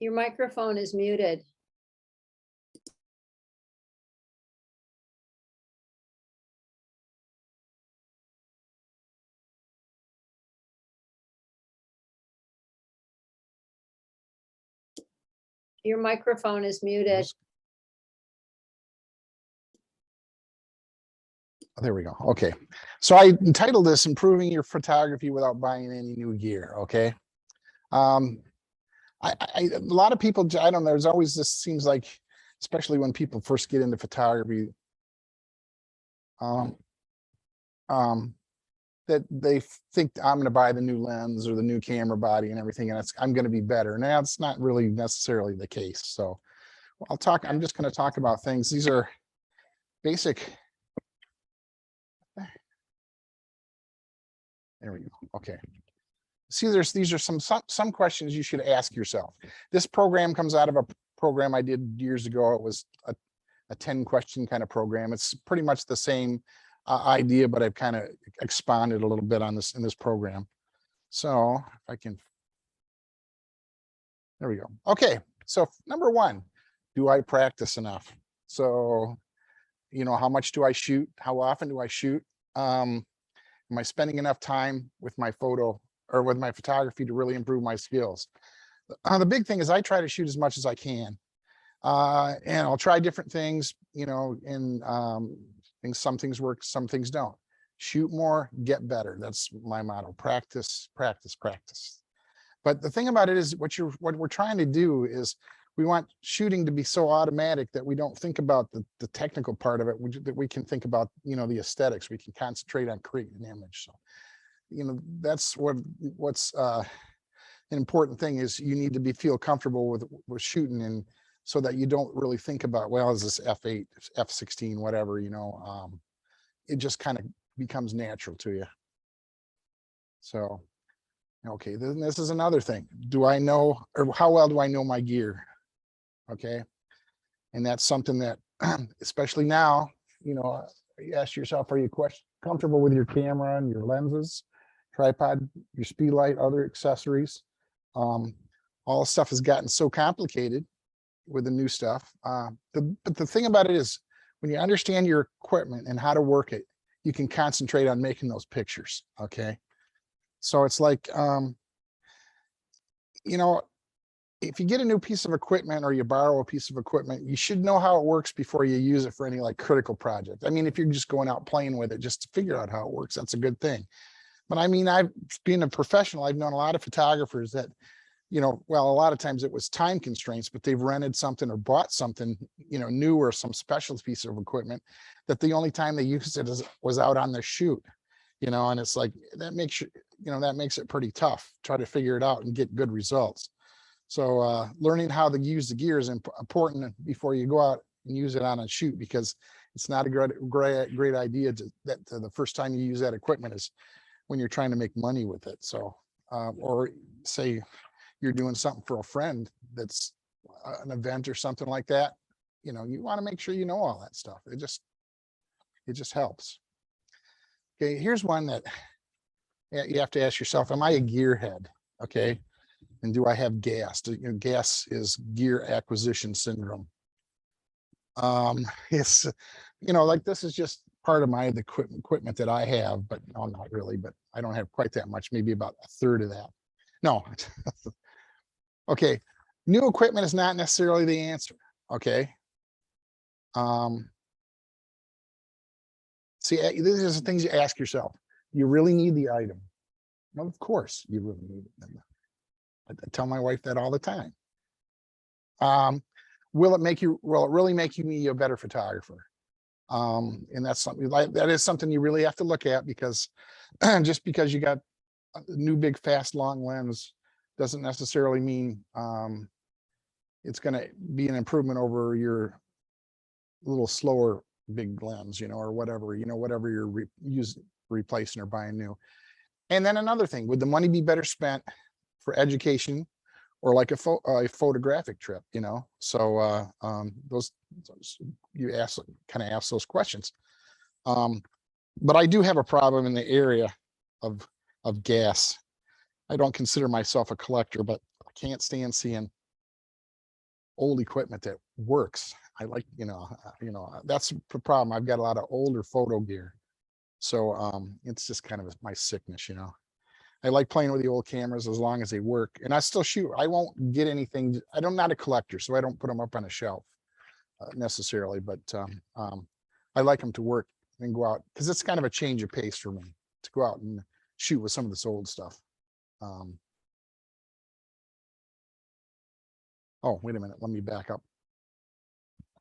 Your microphone is muted. Your microphone is muted. There we go. Okay. So I entitled this Improving Your Photography Without Buying Any New Gear. Okay. A lot of people, I don't know, there's always this, seems like, especially when people first get into photography, that they think I'm going to buy the new lens or the new camera body and everything, and I'm going to be better. Now, it's not really necessarily the case. So I'm just going to talk about things. These are basic. There we go. Okay. See, these are some questions you should ask yourself. This program comes out of a program I did years ago. It was a 10-question kind of program. It's pretty much the same idea, but I've kind of expanded a little bit on this in this program. So if I can, there we go. Okay, so number one, do I practice enough? So, you know, how much do I shoot? How often do I shoot? Am I spending enough time with my photo or with my photography to really improve my skills? The big thing is I try to shoot as much as I can. And I'll try different things, you know, and some things work, some things don't. Shoot more, get better. That's my motto. Practice, practice, practice. But the thing about it is what we're trying to do is we want shooting to be so automatic that we don't think about the technical part of it, that we can think about, you know, the aesthetics. We can concentrate on creating an image. So, you know, that's what's an important thing is you need to feel comfortable with shooting, and so that you don't really think about, well, is this F8, F16, whatever, you know, it just kind of becomes natural to you. So, okay, then this is another thing. Do I know, or how well do I know my gear? Okay. And that's something that, especially now, you know, you ask yourself, are you comfortable with your camera and your lenses, tripod, your speed light, other accessories? All this stuff has gotten so complicated with the new stuff. But the thing about it is, when you understand your equipment and how to work it, you can concentrate on making those pictures. Okay. So it's like, you know, if you get a new piece of equipment or you borrow a piece of equipment, you should know how it works before you use it for any like critical project. I mean, if you're just going out playing with it just to figure out how it works, that's a good thing. But I mean, being a professional, I've known a lot of photographers that, you know, well, a lot of times it was time constraints, but they've rented something or bought something, you know, new or some special piece of equipment that the only time they used it was out on their shoot, you know, and it's like, that makes you, you know, that makes it pretty tough. Try to figure it out and get good results. So learning how to use the gear is important before you go out and use it on a shoot, because it's not a great idea that the first time you use that equipment is when you're trying to make money with it. So, or say you're doing something for a friend that's an event or something like that, you know, you want to make sure you know all that stuff. It just helps. Okay, here's one that you have to ask yourself, am I a gearhead? Okay. And do I have GAS? You know, GAS is gear acquisition syndrome. It's, you know, like this is just part of the equipment that I have, but no, not really, but I don't have quite that much, maybe about a third of that. No. Okay. New equipment is not necessarily the answer. Okay. See, these are the things you ask yourself. You really need the item? Well, of course you really need it. I tell my wife that all the time. Will it really make you a better photographer? And that's something that is something you really have to look at, because just because you got a new big fast long lens doesn't necessarily mean it's going to be an improvement over your little slower big lens, you know, or whatever, you know, whatever you're replacing or buying new. And then another thing, would the money be better spent for education or like a photographic trip, you know? So those, you kind of ask those questions. But I do have a problem in the area of GAS. I don't consider myself a collector, but I can't stand seeing old equipment that works. I like, that's the problem. I've got a lot of older photo gear. So it's just kind of my sickness, I like playing with the old cameras as long as they work, and I still shoot. I won't get anything. I'm not a collector, so I don't put them up on a shelf necessarily, but I like them to work and go out, because it's kind of a change of pace for me to go out and shoot with some of this old stuff. Oh, wait a minute. Let me back up.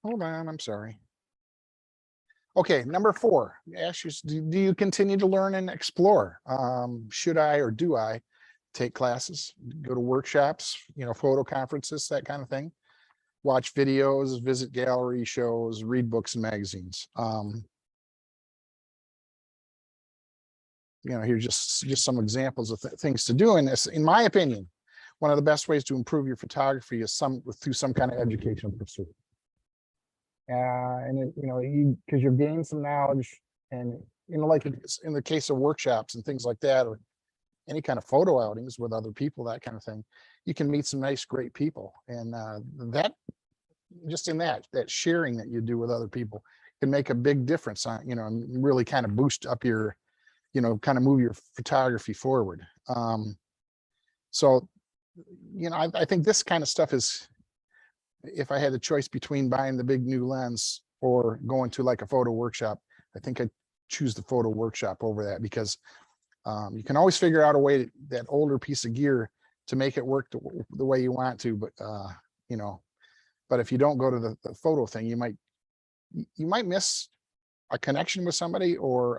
Hold on. I'm sorry. Okay, number 4, ask you, do you continue to learn and explore? Should I or do I take classes, go to workshops, photo conferences, that kind of thing? Watch videos, visit gallery shows, read books and magazines. Here's just some examples of things to do in this. In my opinion, one of the best ways to improve your photography is through some kind of educational pursuit. And because you're gaining some knowledge, and like in the case of workshops and things like that, or any kind of photo outings with other people, that kind of thing, you can meet some nice, great people, and that just in that sharing that you do with other people can make a big difference on, and really kind of boost up your, kind of move your photography forward. So, I think this kind of stuff is, if I had the choice between buying the big new lens or going to like a photo workshop, I think I'd choose the photo workshop over that, because you can always figure out a way that older piece of gear to make it work the way you want to. But, but if you don't go to the photo thing, you might miss a connection with somebody, or,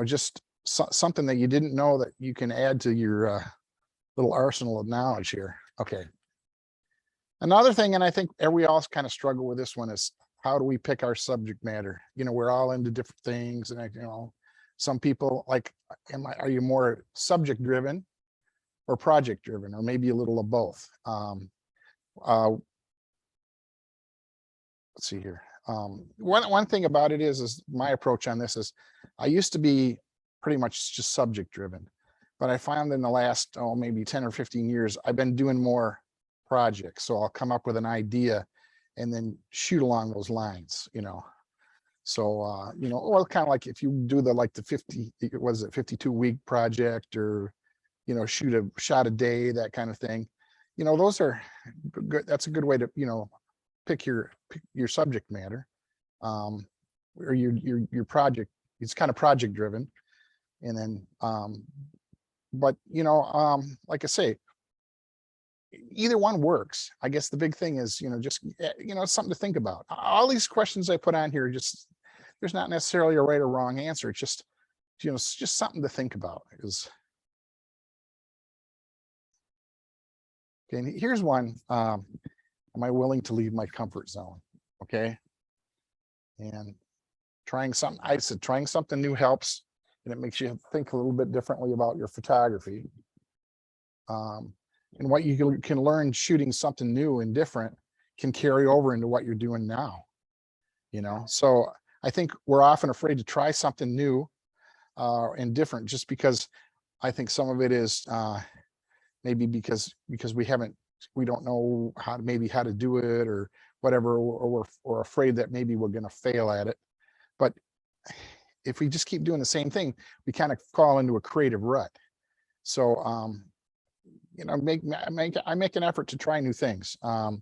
just something that you didn't know that you can add to your little arsenal of knowledge here. Okay. Another thing, and I think we all kind of struggle with this one, is how do we pick our subject matter? We're all into different things, and some people like, are you more subject driven or project driven, or maybe a little of both? Let's see here. One thing about it is my approach on this is, I used to be pretty much just subject driven, but I found in the last, maybe 10 or 15 years, I've been doing more projects. So I'll come up with an idea and then shoot along those lines, so or kind of like if you do the 52-week project, or shoot a shot a day, that kind of thing, those are good. That's a good way to pick your subject matter, or your project. It's kind of project driven, and then but like I say, either one works. I guess the big thing is, just, it's something to think about. All these questions I put on here, there's not necessarily a right or wrong answer. It's just, it's just something to think about. Okay, and here's one. Am I willing to leave my comfort zone? Okay. And trying something new helps, and it makes you think a little bit differently about your photography. And what you can learn shooting something new and different can carry over into what you're doing now. So I think we're often afraid to try something new and different, just because I think some of it is maybe because we don't know how to do it, or whatever, or we're afraid that maybe we're going to fail at it. But if we just keep doing the same thing, we kind of fall into a creative rut. So I make an effort to try new things. The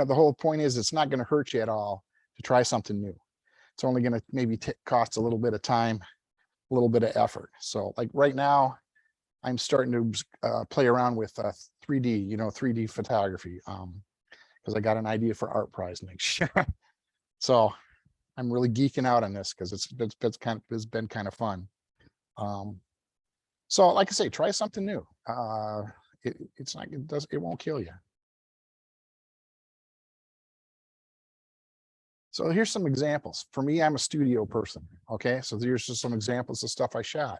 whole point is, it's not going to hurt you at all to try something new. It's only going to maybe cost a little bit of time, a little bit of effort. So like right now, I'm starting to play around with 3D, 3D photography, because I got an idea for art prize next year. So I'm really geeking out on this, because it's been kind of fun. So like I say, try something new. It won't kill you. So here's some examples. For me, I'm a studio person. Okay, so here's just some examples of stuff I shot.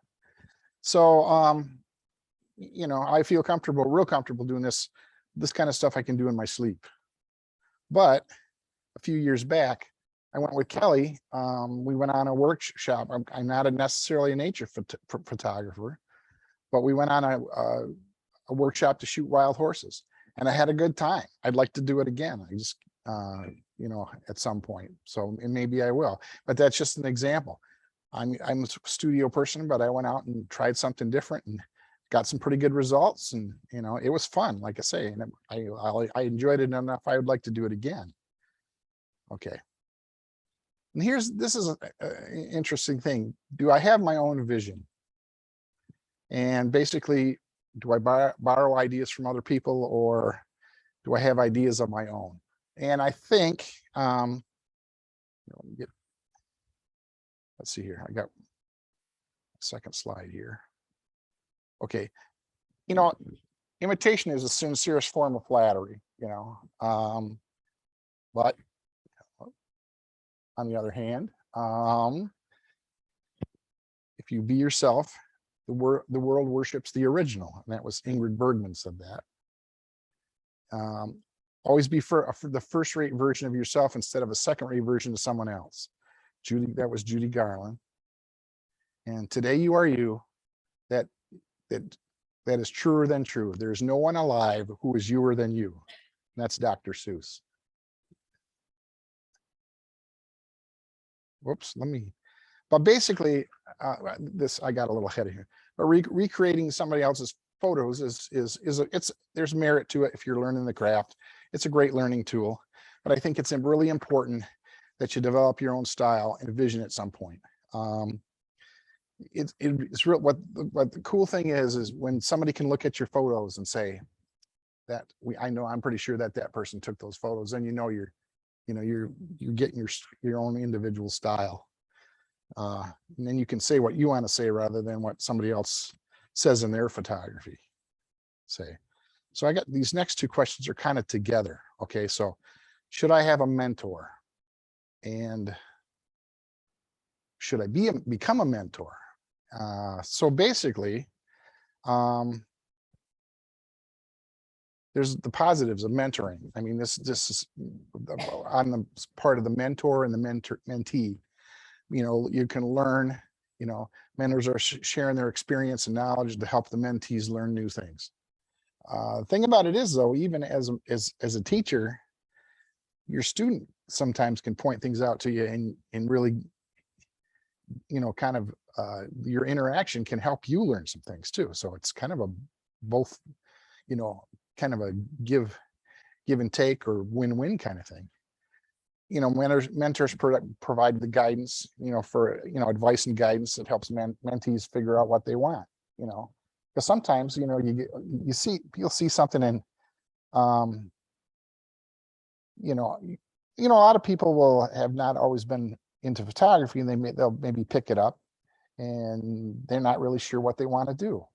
So I feel real comfortable doing this kind of stuff I can do in my sleep. But a few years back, I went with Kelly. We went on a workshop. I'm not necessarily a nature photographer, but we went on a workshop to shoot wild horses. and I had a good time. I'd like to do it again. I just, you know, at some point. So and maybe I will, but that's just an example. I'm a studio person, but I went out and tried something different and got some pretty good results. And, you know, it was fun, like I say, and I enjoyed it enough. I would like to do it again. Okay. And this is an interesting thing. Do I have my own vision? And basically, do I borrow ideas from other people, or do I have ideas of my own? And I think, let me let's see here. I got a second slide here. Okay. You know, imitation is a sincerest form of flattery, you know, but on the other hand, if you be yourself, the world worships the original. And that was Ingrid Bergman said that. Always be for the first-rate version of yourself instead of a second-rate version of someone else. That was Judy Garland. And today you are you. That is truer than true. There's no one alive who is youer than you. And that's Dr. Seuss. Whoops, but basically, I got a little ahead of here. But recreating somebody else's photos there's merit to it if you're learning the craft. It's a great learning tool, but I think it's really important that you develop your own style and vision at some point. It's real. What the cool thing is when somebody can look at your photos and say that I'm pretty sure that person took those photos, and you're getting your own individual style. And then you can say what you want to say rather than what somebody else says in their photography. So I got these next two questions are kind of together. Okay, so should I have a mentor? And should I become a mentor? So basically, there's the positives of mentoring. I mean, this is on the part of the mentor and the mentee. You know, you can learn, you know, mentors are sharing their experience and knowledge to help the mentees learn new things. The thing about it is, though, even as a teacher, your student sometimes can point things out to you and really, you know, kind of your interaction can help you learn some things too. So it's kind of a both, you know, kind of a give and take or win-win kind of thing. You know, mentors provide the guidance, you know, for, you know, advice and guidance that helps mentees figure out what they want, you know, because sometimes, you know, you'll see something in, you know, a lot of people will have not always been into photography, and they'll maybe pick it up and they're not really sure what they want to do.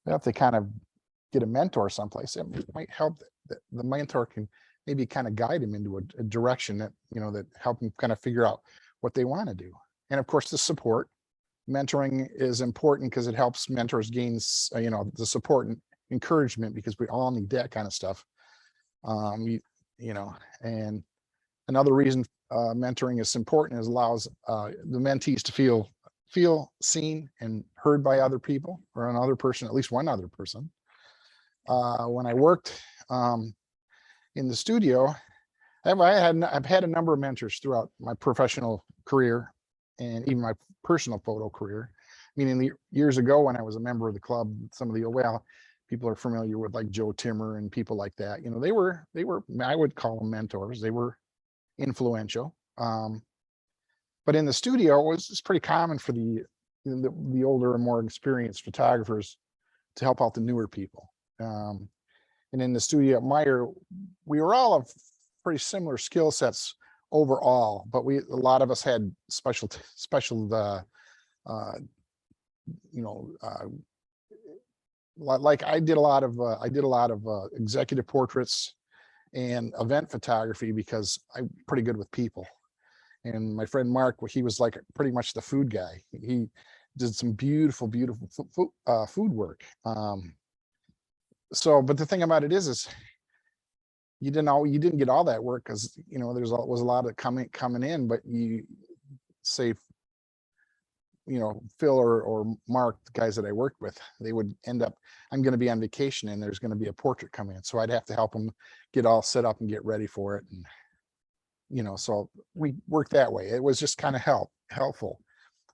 But if they kind of get a mentor someplace, it might help. The mentor can maybe kind of guide them into a direction that, you know, that help them kind of figure out what they want to do. And of course, the support. Mentoring is important because it helps mentors gain, you know, the support and encouragement, because we all need that kind of stuff. You know, and another reason mentoring is important is allows the mentees to feel seen and heard by other people, or another person, at least one other person. When I worked in the studio, I've had a number of mentors throughout my professional career and even my personal photo career. Meaning years ago when I was a member of the club, some of the people are familiar with, like Joe Timmer and people like that. You know, they were I would call them mentors. They were influential. But in the studio, it's pretty common for the older and more experienced photographers to help out the newer people. And in the studio at Meyer, we were all of pretty similar skill sets overall, but a lot of us had special you know, like I did a lot of executive portraits and event photography because I'm pretty good with people. And my friend Mark, he was like pretty much the food guy. He did some beautiful food work. So, but the thing about it is you didn't get all that work because, you know, was a lot of coming in, but you say Phil or Mark, the guys that I worked with, they would end up, I'm going to be on vacation and there's going to be a portrait coming in. So I'd have to help them get all set up and get ready for it. And, so we worked that way. It was just kind of helpful.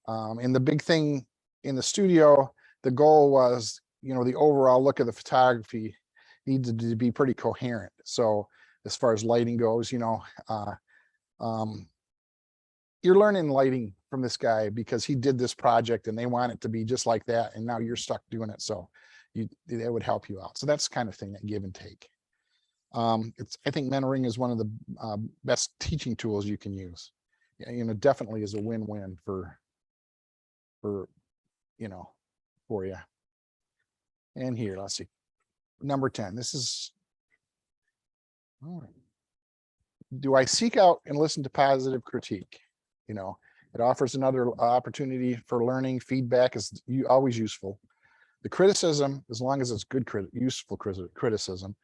And the big thing in the studio, the goal was, the overall look of the photography needed to be pretty coherent. So as far as lighting goes, you're learning lighting from this guy because he did this project and they want it to be just like that. And now you're stuck doing it. So it would help you out. So that's the kind of thing, that give and take. I think mentoring is one of the best teaching tools you can use. Definitely is a win-win for you. And here, let's see, number 10. This is, all right. Do I seek out and listen to positive critique? It offers another opportunity for learning. Feedback is always useful. The criticism, as long as it's good, useful criticism,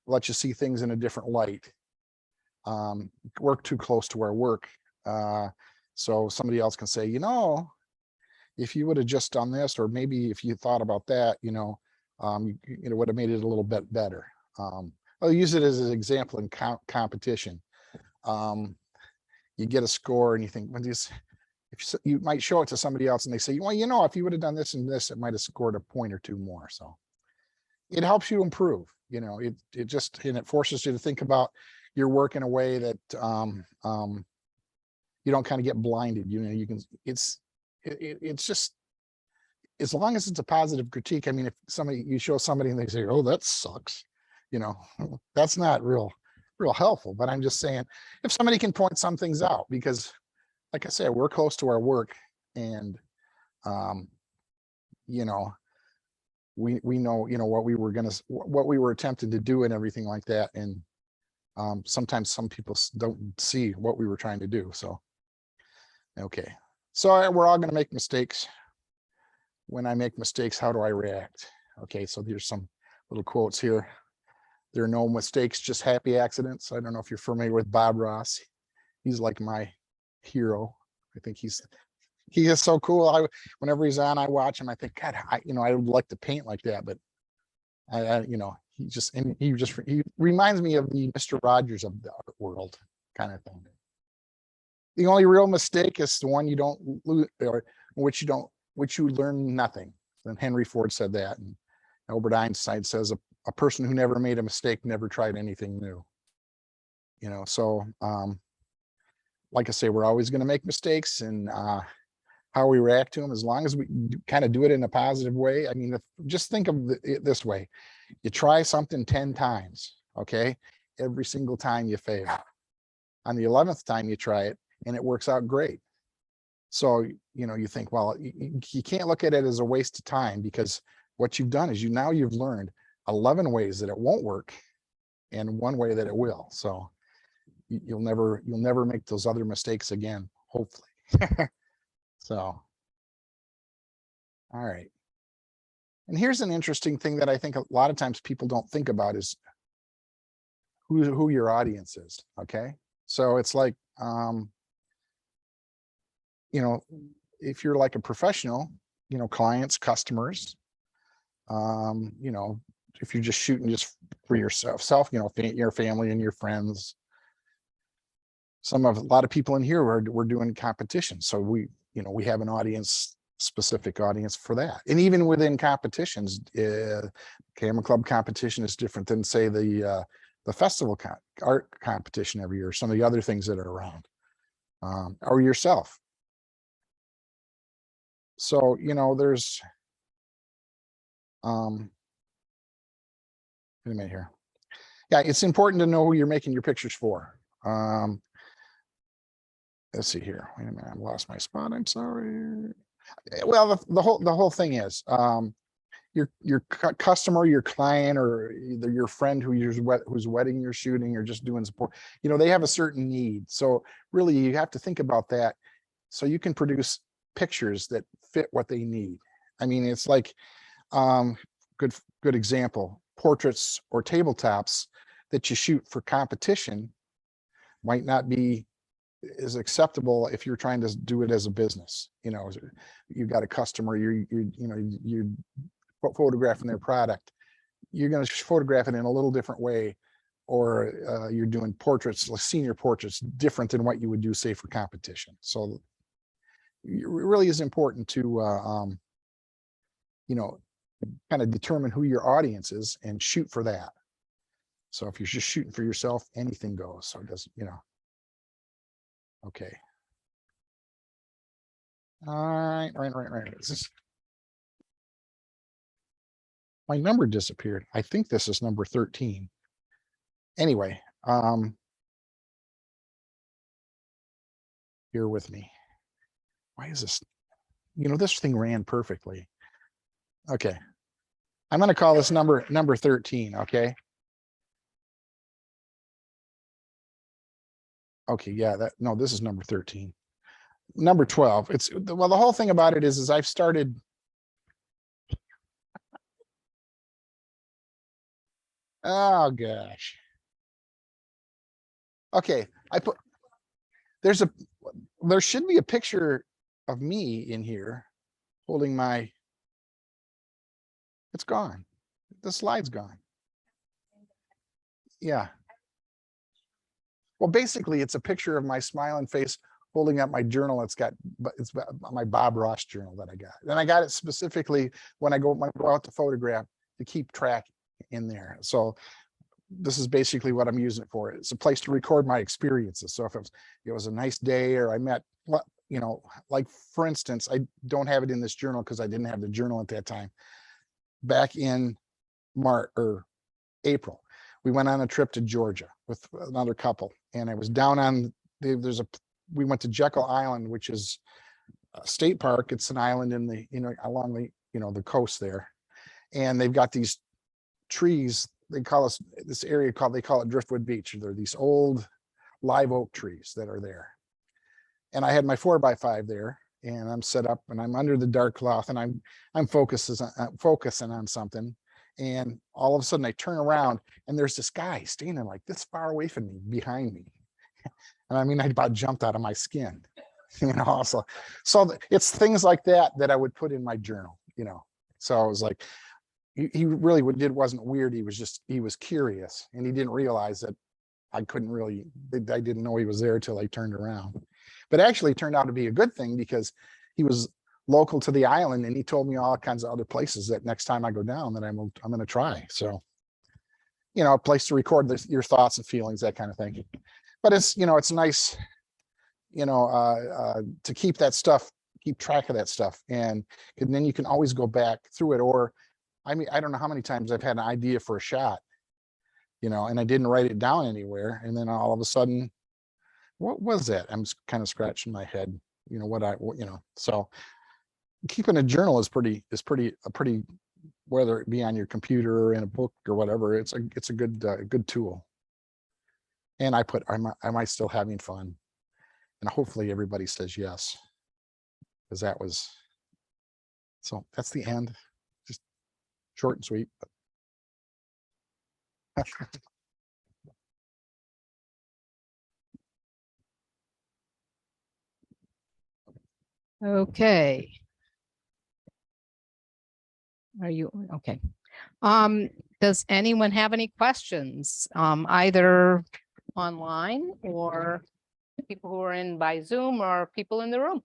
lets you see things in a different light. Work too close to our work. So somebody else can say, if you would have just done this, or maybe if you thought about that, would have made it a little bit better. I'll use it as an example in competition. You get a score and you think, if you might show it to somebody else and they say, well, if you would have done this and this, it might have scored a point or two more. So it helps you improve. It forces you to think about your work in a way that you don't kind of get blinded. It's just, as long as it's a positive critique. I mean, if you show somebody and they say, oh, that sucks, that's not real helpful. But I'm just saying, if somebody can point some things out, because like I said, we're close to our work, and we know what we were attempting to do and everything like that. And sometimes some people don't see what we were trying to do. So okay, so we're all going to make mistakes. When I make mistakes, how do I react? Okay, so there's some little quotes here. There are no mistakes, just happy accidents. I don't know if you're familiar with Bob Ross. He's like my hero. I think he is so cool. Whenever he's on, I watch him. I think, God, I would like to paint like that, but he reminds me of the Mr. Rogers of the art world kind of thing. The only real mistake is the one you don't lose, or which you learn nothing. And Henry Ford said that, and Albert Einstein says a person who never made a mistake never tried anything new. So like I say, we're always going to make mistakes, and how we react to them, as long as we kind of do it in a positive way. I mean, just think of it this way. You try something 10 times, okay? Every single time you fail. On the 11th time you try it and it works out great. So, you think, well, you can't look at it as a waste of time, because what you've done is you've learned 11 ways that it won't work and one way that it will. So you'll never make those other mistakes again, hopefully. So, all right. And here's an interesting thing that I think a lot of times people don't think about is who your audience is. Okay. So it's like, if you're like a professional, clients, customers, if you're just shooting just for yourself, your family and your friends. A lot of people in here we're doing competitions. So we have an specific audience for that. And even within competitions, Camera Club competition is different than, say, the festival art competition every year, some of the other things that are around, or yourself. So, there's, wait a minute here. Yeah, it's important to know who you're making your pictures for. Let's see here. Wait a minute, I lost my spot. I'm sorry. Well, the whole thing is, your customer, your client, or either your friend whose wedding you're shooting or just doing support, they have a certain need. So really, you have to think about that, so you can produce pictures that fit what they need. I mean, it's like, good example, portraits or tabletops that you shoot for competition might not be is acceptable if you're trying to do it as a business. You know, you've got a customer, you're photographing their product. You're going to photograph it in a little different way, or you're doing portraits, like senior portraits, different than what you would do, say, for competition. So it really is important to, you know, kind of determine who your audience is and shoot for that. So if you're just shooting for yourself, anything goes. So it doesn't, you know. Okay. All right, right. My number disappeared. I think this is number 13. Anyway, bear with me. Why is this? You know, this thing ran perfectly. Okay. I'm going to call this number 13. Okay. Okay. Yeah, no, this is number 13. Number 12. It's, well, the whole thing about it is I've started. Oh gosh. Okay. There should be a picture of me in here holding my, it's gone. The slide's gone. Yeah. Well, basically it's a picture of my smiling face holding up my journal. It's my Bob Ross journal that I got. And I got it specifically when I go out to photograph to keep track in there. So this is basically what I'm using it for. It's a place to record my experiences. So if it was a nice day, or I met, you know, like for instance, I don't have it in this journal because I didn't have the journal at that time. Back in March or April, we went on a trip to Georgia with another couple, and I was down on we went to Jekyll Island, which is a state park. It's an island in the, you know, along the, you know, the coast there, and they've got these trees. They call this area they call it Driftwood Beach. They're these old live oak trees that are there. And I had my 4x5 there, and I'm set up, and I'm under the dark cloth, and I'm focusing on something. And all of a sudden I turn around, and there's this guy standing like this far away from me, behind me. And I mean, I about jumped out of my skin, you know. So it's things like that I would put in my journal, you know. So I was like, he really wasn't weird. He was curious, and he didn't realize that I didn't know he was there till I turned around. But actually it turned out to be a good thing, because he was local to the island, and he told me all kinds of other places that next time I go down that I'm going to try. So, you know, a place to record your thoughts and feelings, that kind of thing. But it's, you know, it's nice, you know, to keep track of that stuff, and then you can always go back through it. Or I mean, I don't know how many times I've had an idea for a shot, you know, and I didn't write it down anywhere, and then all of a sudden, what was that? I'm kind of scratching my head, you know, you know. So keeping a journal is pretty, whether it be on your computer or in a book or whatever, it's a good tool. And am I still having fun? And hopefully everybody says yes, because so that's the end. Just short and sweet. Okay. Are you okay? Does anyone have any questions, either online or people who are in by Zoom or people in the room?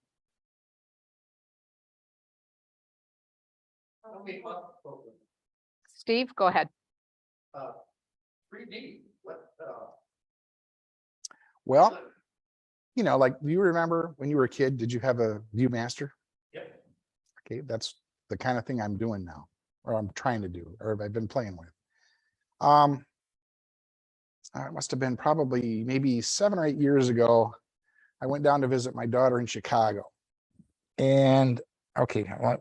Steve, go ahead. 3D. Well, you know, like, do you remember when you were a kid, did you have a ViewMaster? Yep. Okay, that's the kind of thing I'm doing now, or I'm trying to do, or I've been playing with. It must have been probably maybe 7 or 8 years ago. I went down to visit my daughter in Chicago. And okay, are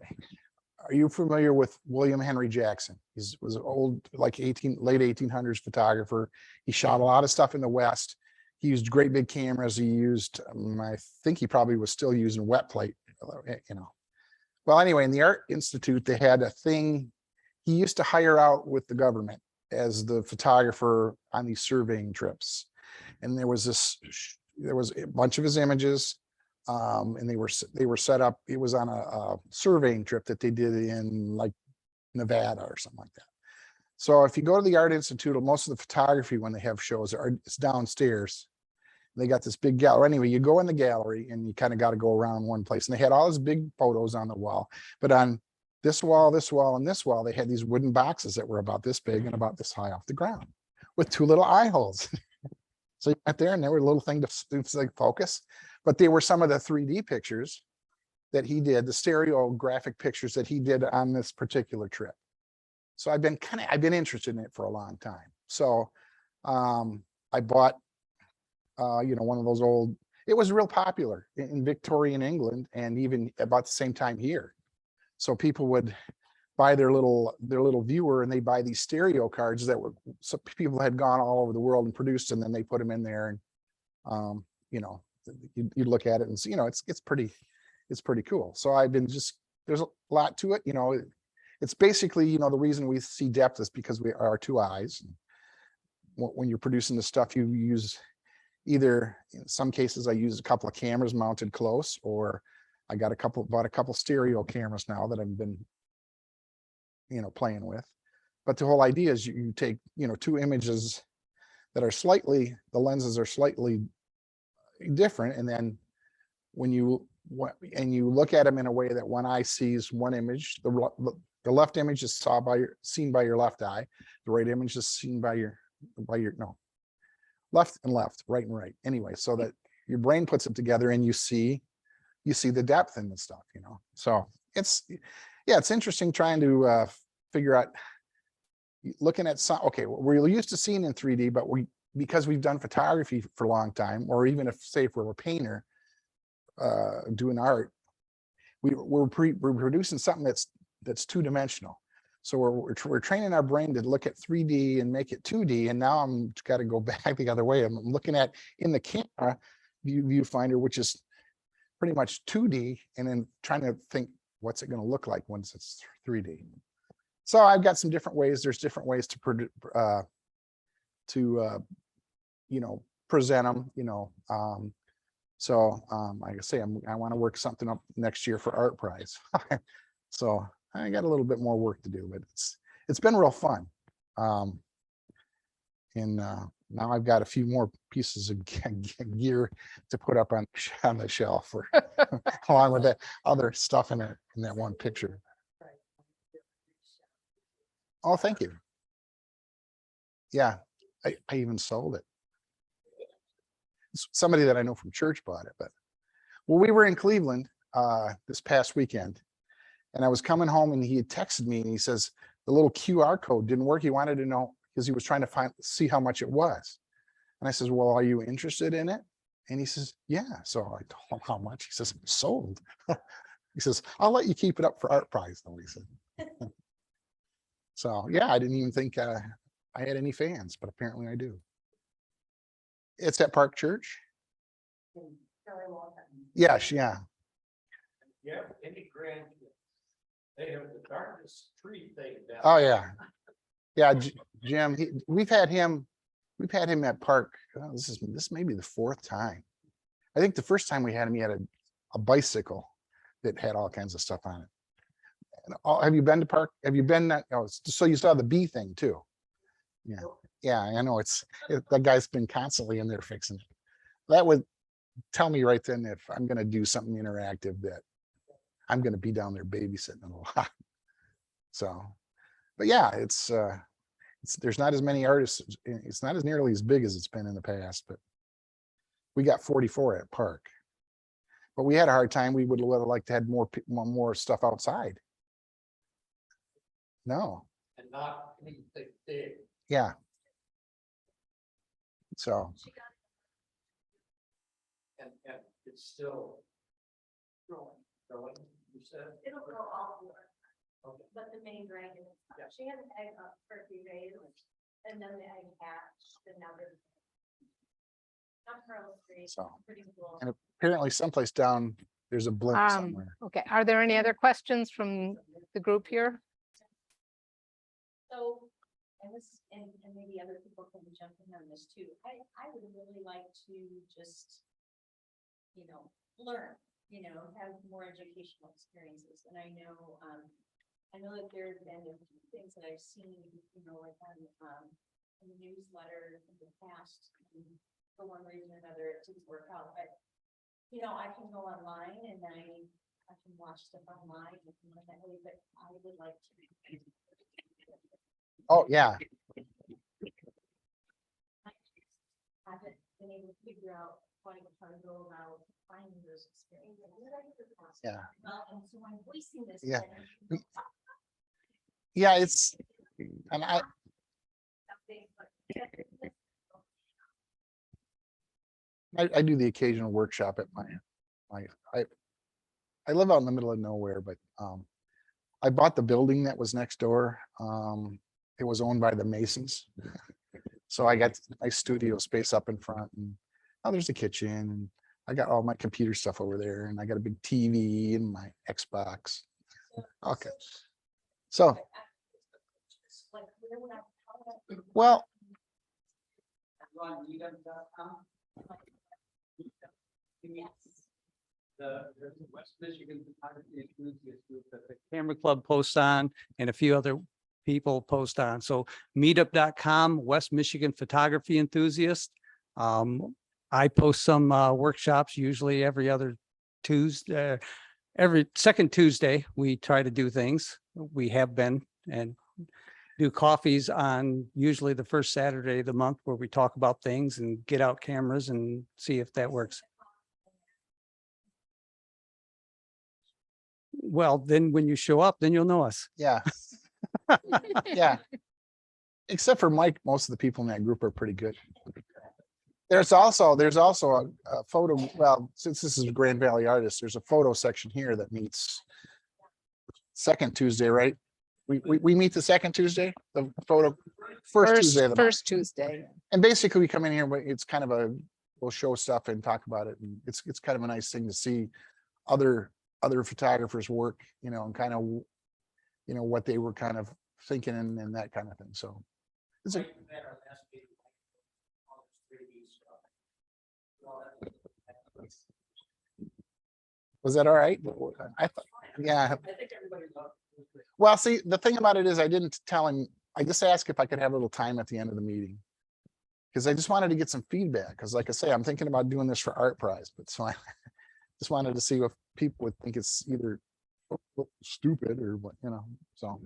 you familiar with William Henry Jackson? He was an old, like late 1800s photographer. He shot a lot of stuff in the West. He used great big cameras. He used, I think he probably was still using wet plate, you know. Well, anyway, in the Art Institute, they had a thing. He used to hire out with the government as the photographer on these surveying trips. And there was this there was a bunch of his images. And they were set up. It was on a surveying trip that they did in like Nevada or something like that. So if you go to the Art Institute, most of the photography when they have shows it's downstairs. They got this big gallery. Anyway, you go in the gallery and you kind of got to go around one place. And they had all these big photos on the wall. But on this wall, this wall, and this wall, they had these wooden boxes that were about this big and about this high off the ground with 2 little eye holes. So you went there and there were a little thing to like focus. But they were some of the 3D pictures that he did, the stereographic pictures that he did on this particular trip. So I've been interested in it for a long time. So I bought, one of those old, it was real popular in Victorian England and even about the same time here. So people would buy their little viewer and they buy these stereo cards that were, so people had gone all over the world and produced, and then they put them in there and, you look at it and see, it's pretty cool. So I've been there's a lot to it, it's basically, the reason we see depth is because we are 2 eyes. When you're producing the stuff, you use either, in some cases, I use a couple of cameras mounted close, or I bought a couple stereo cameras now that I've been, playing with. But the whole idea is you take, 2 images that are the lenses are slightly different. And then when you look at them in a way that one eye sees one image, the left image is seen by your left eye. The right image is seen by your left and left, right and right. Anyway, so that your brain puts it together and you see the depth in the stuff, So it's interesting trying to figure out, looking at some, okay, we're used to seeing in 3D, but because we've done photography for a long time, or even if we're a painter doing art, we're producing something that's 2-dimensional. So we're training our brain to look at 3D and make it 2D. And now I'm got to go back the other way. I'm looking at in the camera viewfinder, which is pretty much 2D, and then trying to think, what's it going to look like once it's 3D? So I've got some different ways. There's different ways to present them, so like I say, I want to work something up next year for Art Prize. So I got a little bit more work to do, but it's been real fun. And now I've got a few more pieces of gear to put up on the shelf, or along with that other stuff in that one picture. Oh, thank you. Yeah, I even sold it. Somebody that I know from church bought it, but we were in Cleveland this past weekend, and I was coming home and he had texted me and he says the little QR code didn't work. He wanted to know because he was trying to see how much it was. And I says, well, are you interested in it? And he says, yeah. So I told him how much. He says, sold. He says, I'll let you keep it up for Art Prize, though, he said. So yeah, I didn't even think I had any fans, but apparently I do. It's at Park Church. Yes, yeah. Yeah, any grandkids, they have the darkest tree thing down. Oh yeah, yeah. Jim, we've had him at Park. This may be the 4th time. I think the first time we had him, he had a bicycle that had all kinds of stuff on it. And have you been to Park? Have you been that? Oh, so you saw the bee thing too. Yeah. Yeah, I know that guy's been constantly in there fixing it. That would tell me right then if I'm going to do something interactive that I'm going to be down there babysitting a lot. So, but yeah, there's not as many artists. It's not as nearly as big as it's been in the past, but we got 44 at Park. But we had a hard time. We would have liked to have more stuff outside. No. And not anything big. Yeah. So. And it's still growing, you said? It'll go all over, Okay. but the main dragon, Yeah. she had an egg up for a few days, and then the egg hatched, and now they're on Pearl Street, So. pretty cool. And apparently someplace down there's a blimp somewhere. Okay, are there any other questions from the group here? So and this, and maybe other people can jump in on this too. I would really like to just, learn, have more educational experiences. And I know that there have been a few things that I've seen, like on the newsletter in the past, and for one reason or another, it didn't work out, but I can go online and I can watch stuff online and learn that way, but I would like to. Oh, yeah. Haven't been able to figure out quite how to go about finding those experiences. Yeah. And so I'm voicing this. Yeah. but Yeah, it's, and something, but- I do the occasional workshop at I live out in the middle of nowhere, but I bought the building that was next door. It was owned by the Masons. So I got my studio space up in front, and there's a kitchen, and I got all my computer stuff over there, and I got a big TV and my Xbox. Okay. So, Like, where would how would well, Run meetup.com. Yes. There's a West Michigan Photography Enthusiast group that the Camera Club posts on, and a few other people post on. So meetup.com, West Michigan Photography Enthusiast. I post some workshops usually every other Tuesday, every second Tuesday. We try to do things. We have been and do coffees on usually the first Saturday of the month, where we talk about things and get out cameras and see if that works. Well, then when you show up, then you'll know us. yeah. Yeah. Except for Mike, most of the people in that group are pretty good. There's also a photo, well, since this is Grand Valley Artists, there's a photo section here that meets second Tuesday, right? We meet the second Tuesday, the photo, first Tuesday of the month. First Tuesday. And basically we come in here, but it's kind of we'll show stuff and talk about it. And it's kind of a nice thing to see other photographers work, and kind of, what they were kind of thinking and that kind of thing. So it's a, was that all right? I thought, yeah. Well, see, the thing about it is I didn't tell him, I just asked if I could have a little time at the end of the meeting. Because I just wanted to get some feedback. Because like I say, I'm thinking about doing this for Art Prize, but so I just wanted to see if people would think it's either stupid or what, so.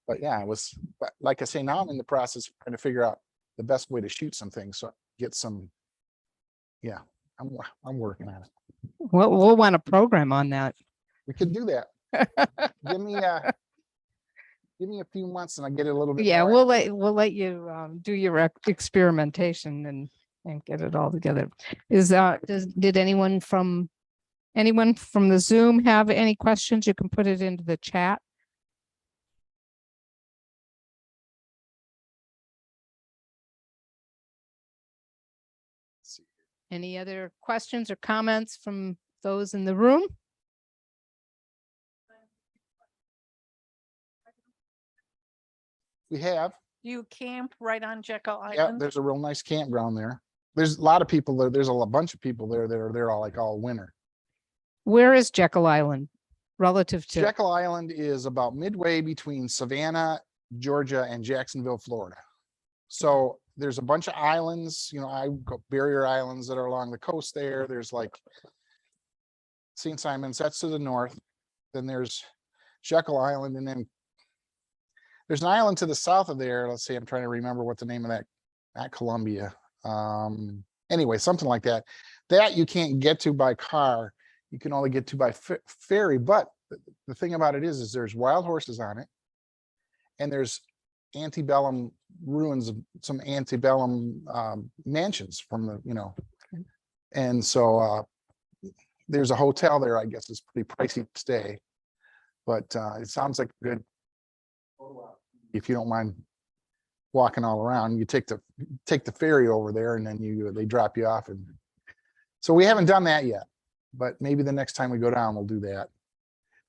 But yeah, it was, but like I say, now I'm in the process of trying to figure out the best way to shoot some things. So get some, yeah, I'm working on it. We'll want a program on that. We could do that. Give me a few months and I get it a little bit. Yeah, more. we'll let you do your experimentation and get it all together. Did anyone from the Zoom have any questions? You can put it into the chat. Let's see. Any other questions or comments from those in the room? We have, You camp right on Jekyll yeah, Island? there's a real nice campground there. There's a lot of people there. There's a bunch of people there that are there all winter. Where is Jekyll Island relative to? Jekyll Island is about midway between Savannah, Georgia, and Jacksonville, Florida. So there's a bunch of islands, I go barrier islands that are along the coast there. There's like St. Simon's, that's to the north. Then there's Jekyll Island, and then there's an island to the south of there. Let's see, I'm trying to remember what the name of that, not Columbia. Anyway, something like that. That you can't get to by car. You can only get to by ferry. But the thing about it is there's wild horses on it, and there's antebellum ruins of some antebellum mansions from the, and so there's a hotel there. I guess it's pretty pricey to stay, but it sounds like a good, if you don't mind walking all around. You take the ferry over there, and then they drop you off. And so we haven't done that yet, but maybe the next time we go down, we'll do that.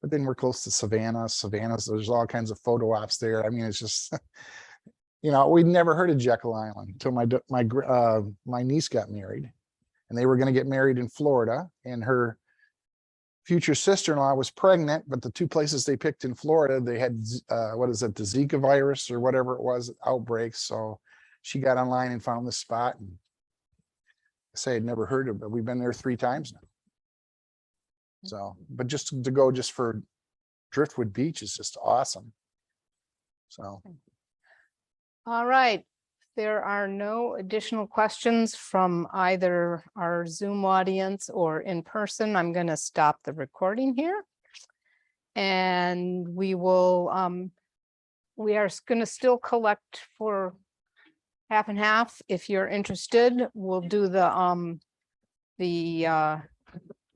But then we're close to Savannah. There's all kinds of photo ops there. I mean, it's just, you know, we'd never heard of Jekyll Island until my niece got married, and they were going to get married in Florida, and her future sister-in-law was pregnant, but the two places they picked in Florida, they had what is it, the Zika virus or whatever it was, outbreaks. So she got online and found this spot, and I say I'd never heard of it, but we've been there 3 times now. So, but just to go just for Driftwood Beach is just awesome. So, All right. There are no additional questions from either our Zoom audience or in person. I'm going to stop the recording here. And we will, we are going to still collect for half and half. If you're interested, we'll do the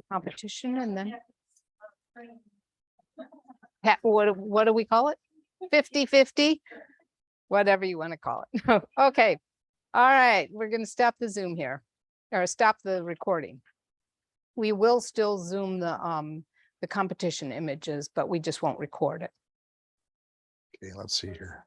competition and then what do we call it? 50-50? Whatever you want to call it. Okay. All right. We're going to stop the Zoom here or stop the recording. We will still Zoom the competition images, but we just won't record it. okay, let's see here.